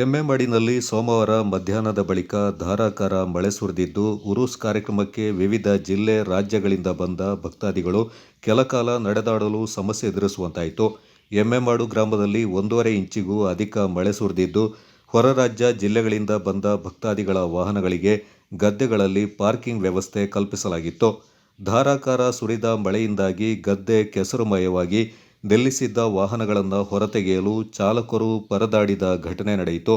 ಎಮ್ಮೆಮಡಿನಲ್ಲಿ ಸೋಮವಾರ ಮಧ್ಯಾಹ್ನದ ಬಳಿಕ ಧಾರಾಕಾರ ಮಳೆ ಸುರಿದಿದ್ದು, ಉರೂಸ್ ಕಾರ್ಯಕ್ರಮಕ್ಕೆ ವಿವಿಧ ಜಿಲ್ಲೆ, ರಾಜ್ಯಗಳಿಂದ ಬಂದ ಭಕ್ತಾದಿಗಳು ಕೆಲಕಾಲ ನಡೆದಾಡಲು ಸಮಸ್ಯೆ ಎದುರಿಸುವಂತಾಯಿತು. ಎಮ್ಮೆಮಾಡು ಗ್ರಾಮದಲ್ಲಿ 1.5 ಇಂಚಿಗೂ ಅಧಿಕ ಮಳೆ ಸುರಿದಿದ್ದು, ಹೊರ ರಾಜ್ಯ, ಜಿಲ್ಲೆಗಳಿಂದ ಬಂದ ಭಕ್ತಾದಿಗಳ ವಾಹನಗಳಿಗೆ ಗದ್ದೆಗಳಲ್ಲಿ ಪಾರ್ಕಿಂಗ್ ವ್ಯವಸ್ಥೆ ಕಲ್ಪಿಸಲಾಗಿತ್ತು. ಧಾರಾಕಾರ ಸುರಿದ ಮಳೆಯಿಂದಾಗಿ ಗದ್ದೆ ಕೆಸರುಮಯವಾಗಿ ನಿಲ್ಲಿಸಿದ್ದ ವಾಹನಗಳನ್ನು ಹೊರತೆಗೆಯಲು ಚಾಲಕರು ಪರದಾಡಿದ ಘಟನೆ ನಡೆಯಿತು.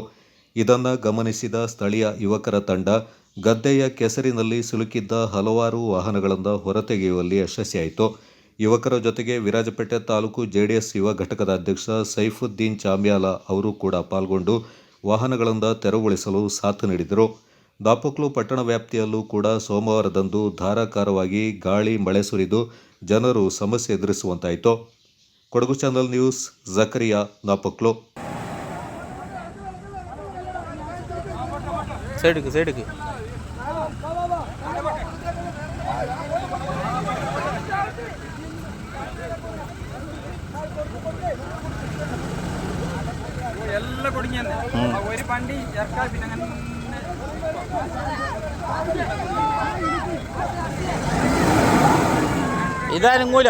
ಇದನ್ನು ಗಮನಿಸಿದ ಸ್ಥಳೀಯ ಯುವಕರ ತಂಡ ಗದ್ದೆಯ ಕೆಸರಿನಲ್ಲಿ ಸಿಲುಕಿದ್ದ ಹಲವಾರು ವಾಹನಗಳನ್ನು ಹೊರತೆಗೆಯುವಲ್ಲಿ ಯಶಸ್ವಿಯಾಯಿತು. ಯುವಕರ ಜೊತೆಗೆ ವಿರಾಜಪೇಟೆ ತಾಲೂಕು ಜೆಡಿಎಸ್ ಯುವ ಘಟಕದ ಅಧ್ಯಕ್ಷ ಸೈಫುದ್ದೀನ್ ಚಾಮ್ಯಾಲ ಅವರು ಕೂಡ ಪಾಲ್ಗೊಂಡು ವಾಹನಗಳನ್ನು ತೆರವುಗೊಳಿಸಲು ಸಾಥ್ ನೀಡಿದರು. ದಾಪಕ್ಲು ಪಟ್ಟಣ ವ್ಯಾಪ್ತಿಯಲ್ಲೂ ಕೂಡ ಸೋಮವಾರದಂದು ಧಾರಾಕಾರವಾಗಿ ಗಾಳಿ, ಮಳೆ ಸುರಿದು ಜನರು ಸಮಸ್ಯೆ ಎದುರಿಸುವಂತಾಯಿತು. ಕೊಡಗು ಚಾನಲ್ ನ್ಯೂಸ್, ಜಕರಿಯಾ, ದಾಪಕ್ಲು. ಸೈಡ್ಗೆ എല്ലാം കുടുങ്ങി ഒരു വണ്ടി ഇറക്കാൻ പിന്നെ അങ്ങനെ ഇതാനുകൂല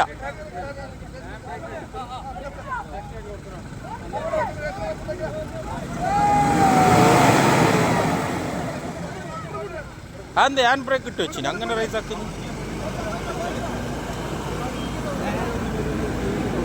അതെന്താ ഹാൻഡ് ബ്രേക്ക് ഇട്ട് വെച്ചിന് അങ്ങനെ റൈസ് ആക്കുന്നു.